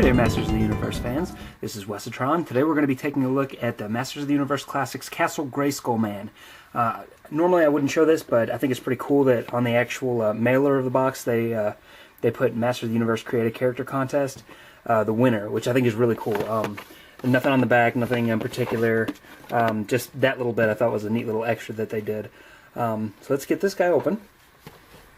there, Masters of the Universe fans. This is Wesatron. Today we're going to be taking a look at the Masters of the Universe Classics Castle GrayskullMan. Normally I wouldn't show this, but I think it's pretty cool that on the actual mailer of the box they put Masters of the Universe Create a Character Contest, the winner, which I think is really cool. Nothing on the back, nothing in particular, just that little bit I thought was a neat little extra that they did. So let's get this guy open.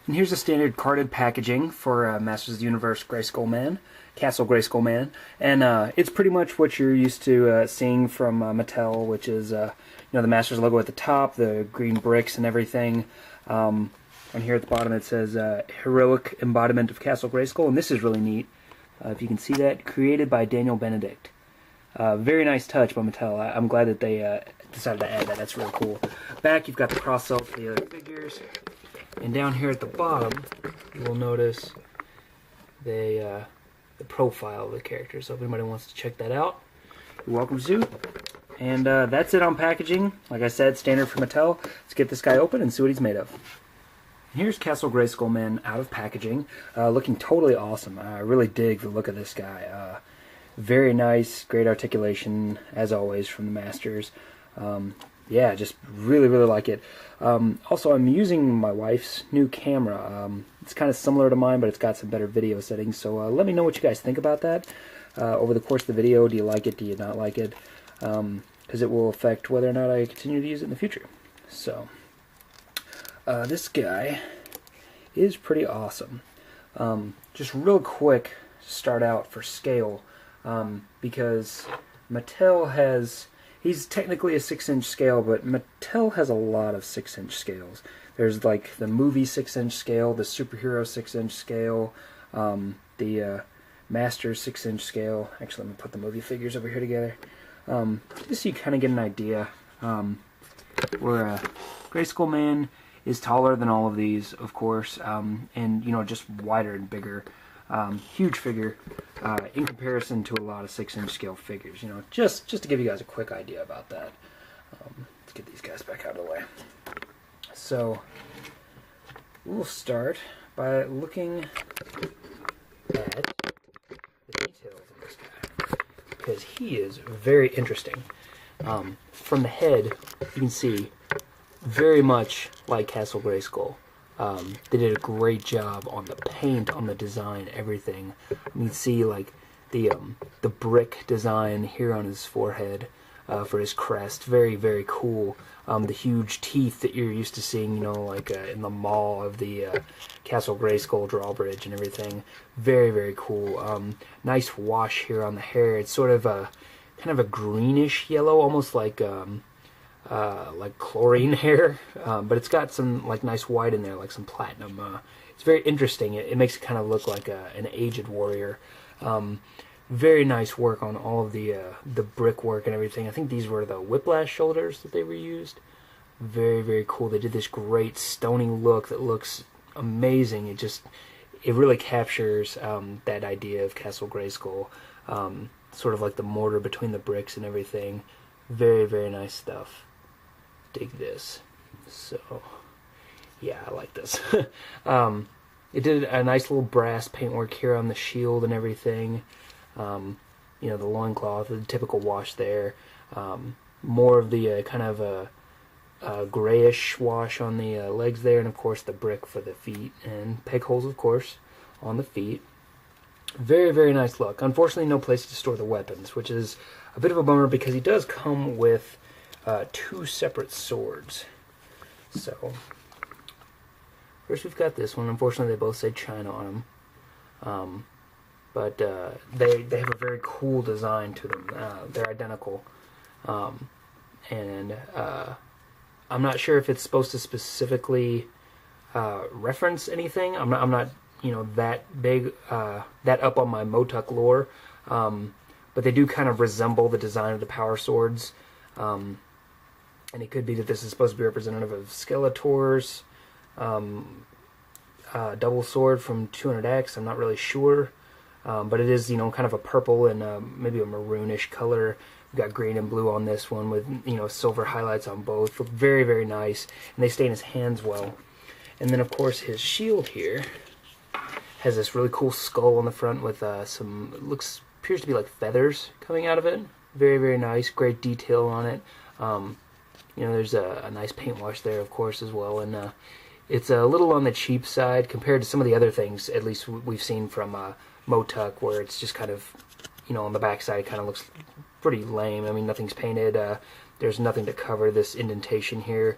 And here's the standard carded packaging for Masters of the Universe GrayskullMan, Castle GrayskullMan, and it's pretty much what you're used to seeing from Mattel, which is the Masters logo at the top, the green bricks and everything. And here at the bottom it says Heroic Embodiment of Castle Grayskull, and this is really neat. If you can see that, created by Daniel Benedict. Very nice touch by Mattel. I'm glad that they decided to add that. That's really cool. Back you've got the cross-sell for the other figures. And down here at the bottom, you will notice the profile of the character. So if anybody wants to check that out, you're welcome to. And that's it on packaging. Like I said, standard for Mattel. Let's get this guy open and see what he's made of. And here's Castle GrayskullMan out of packaging, looking totally awesome. I really dig the look of this guy. Very nice, great articulation, as always, from the Masters. Yeah, just really like it. Also, I'm using my wife's new camera. It's kind of similar to mine, but it's got some better video settings. So let me know what you guys think about that over the course of the video. Do you like it? Do you not like it? Because it will affect whether or not I continue to use it in the future. So this guy is pretty awesome. Just real quick, start out for scale, because Mattel has... He's technically a 6-inch scale, but Mattel has a lot of 6-inch scales. There's like the movie 6-inch scale, the superhero 6-inch scale, the Masters 6-inch scale. Actually, let me put the movie figures over here together. Just so you kind of get an idea. Where GrayskullMan is taller than all of these, of course, and just wider and bigger. Huge figure in comparison to a lot of 6-inch scale figures. Just to give you guys a quick idea about that. Let's get these guys back out of the way. So we'll start by looking at the details of this guy, because he is very interesting. From the head, you can see very much like Castle Grayskull. They did a great job on the paint, on the design, everything. You can see like the brick design here on his forehead for his crest. Very cool. The huge teeth that you're used to seeing, like in the maw of the Castle Grayskull drawbridge and everything. Very cool. Nice wash here on the hair. It's sort of a kind of a greenish yellow, almost like chlorine hair, but it's got some like nice white in there, like some platinum. It's very interesting. It makes it kind of look like an aged warrior. Very nice work on all of the brickwork and everything. I think these were the whiplash shoulders that they reused. Very cool. They did this great stony look that looks amazing. It really captures that idea of Castle Grayskull, sort of like the mortar between the bricks and everything. Very nice stuff. Dig this. So yeah, I like this. It did a nice little brass paintwork here on the shield and everything. The loincloth, the typical wash there. More of the kind of a grayish wash on the legs there, and of course the brick for the feet, and peg holes, of course, on the feet. Very nice look. Unfortunately, no place to store the weapons, which is a bit of a bummer because he does come with 2 separate swords. So first we've got this one. Unfortunately, they both say China on them, but they have a very cool design to them. They're identical, and I'm not sure if it's supposed to specifically reference anything. I'm not that big, that up on my Motuck lore, but they do kind of resemble the design of the power swords, and it could be that this is supposed to be representative of Skeletor's double sword from 200X. I'm not really sure, but it is kind of a purple and maybe a maroonish color. We've got green and blue on this one with silver highlights on both. Look very nice, and they stay in his hands well. And then of course his shield here has this really cool skull on the front with some, looks appears to be like feathers coming out of it. Very, very nice. Great detail on it. You know, there's a nice paint wash there, of course, as well. And it's a little on the cheap side compared to some of the other things, at least we've seen from Motuck, where it's just kind of, you know, on the backside kind of looks pretty lame. I mean, nothing's painted. There's nothing to cover this indentation here.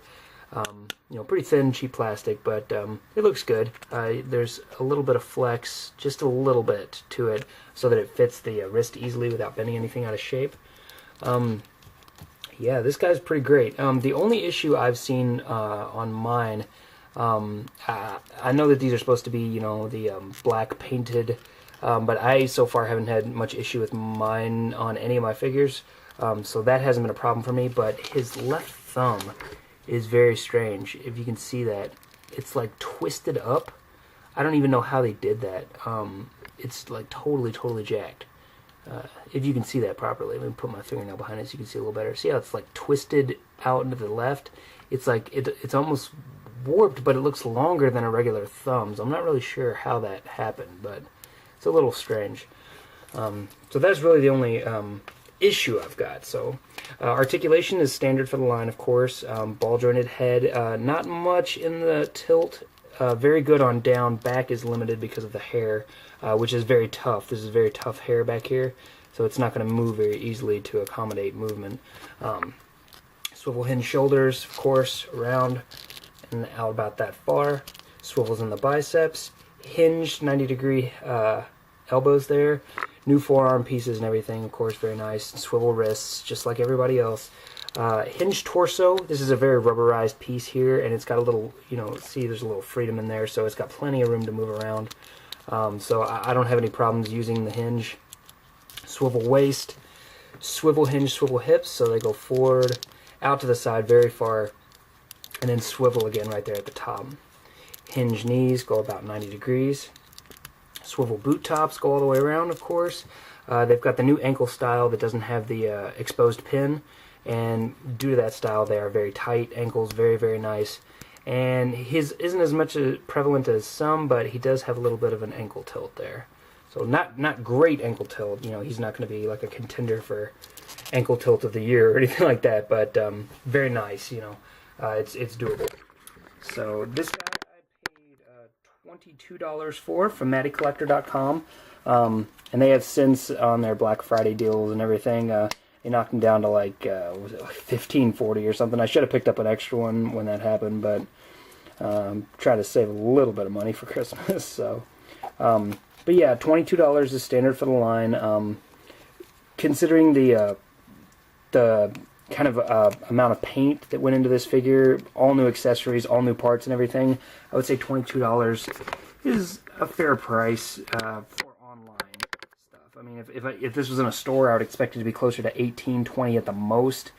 You know, pretty thin, cheap plastic, but it looks good. There's a little bit of flex, just a little bit to it, so that it fits the wrist easily without bending anything out of shape. Yeah, this guy's pretty great. The only issue I've seen on mine, I know that these are supposed to be, you know, the black painted, but I so far haven't had much issue with mine on any of my figures, so that hasn't been a problem for me. But his left thumb is very strange. If you can see that, it's like twisted up. I don't even know how they did that. It's like totally jacked. If you can see that properly, let me put my fingernail behind it so you can see a little better. See how it's like twisted out into the left? It's like it's almost warped, but it looks longer than a regular thumb. So I'm not really sure how that happened, but it's a little strange. So that's really the only issue I've got. So articulation is standard for the line, of course. Ball jointed head, not much in the tilt. Very good on down. Back is limited because of the hair, which is very tough. This is very tough hair back here, so it's not going to move very easily to accommodate movement. Swivel hinge shoulders, of course, around and out about that far. Swivels in the biceps. Hinged 90-degree elbows there. New forearm pieces and everything, of course, very nice. Swivel wrists, just like everybody else. Hinged torso. This is a very rubberized piece here, and it's got a little, you know, see, there's a little freedom in there, so it's got plenty of room to move around. So I don't have any problems using the hinge. Swivel waist, swivel hinge, swivel hips, so they go forward, out to the side very far, and then swivel again right there at the top. Hinge knees go about 90 degrees. Swivel boot tops go all the way around, of course. They've got the new ankle style that doesn't have the exposed pin, and due to that style, they are very tight ankles, very, very nice. And his isn't as much prevalent as some, but he does have a little bit of an ankle tilt there. So not great ankle tilt. You know, he's not going to be like a contender for ankle tilt of the year or anything like that, but very nice. You know, it's doable. So this guy I paid $22 for from MattyCollector.com, and they have since on their Black Friday deals and everything. They knocked them down to like $15.40 or something. I should have picked up an extra one when that happened, but try to save a little bit of money for Christmas. So, but yeah, $22 is standard for the line. Considering the kind of amount of paint that went into this figure, all new accessories, all new parts and everything, I would say $22 is a fair price for online stuff. I mean, if this was in a store, I would expect it to be closer to $18, $20 at the most.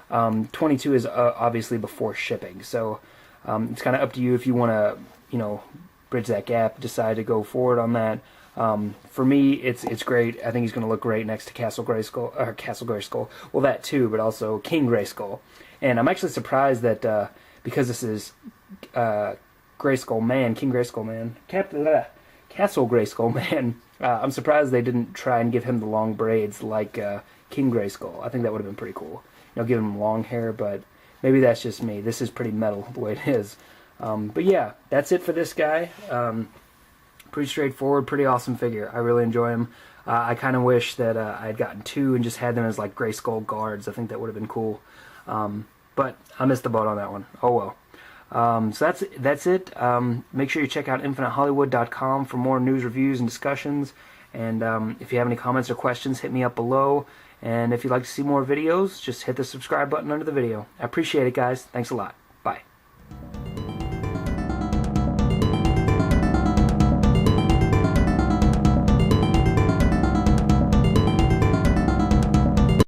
$22 is obviously before shipping, so it's kind of up to you if you want to, you know, bridge that gap, decide to go forward on that. For me, it's great. I think he's going to look great next to Castle Grayskull. Well, that too, but also King Grayskull. And I'm actually surprised that because this is GrayskullMan, King GrayskullMan, Castle GrayskullMan. I'm surprised they didn't try and give him the long braids like King Grayskull. I think that would have been pretty cool. You know, give him long hair, but maybe that's just me. This is pretty metal the way it is. But yeah, that's it for this guy. Pretty straightforward, pretty awesome figure. I really enjoy him. I kind of wish that I had gotten two and just had them as like Grayskull guards. I think that would have been cool. But I missed the boat on that one. Oh well. So that's it. Make sure you check out InfiniteHollywood.com for more news, reviews, and discussions. And if you have any comments or questions, hit me up below. And if you'd like to see more videos, just hit the subscribe button under the video. I appreciate it, guys. Thanks a lot.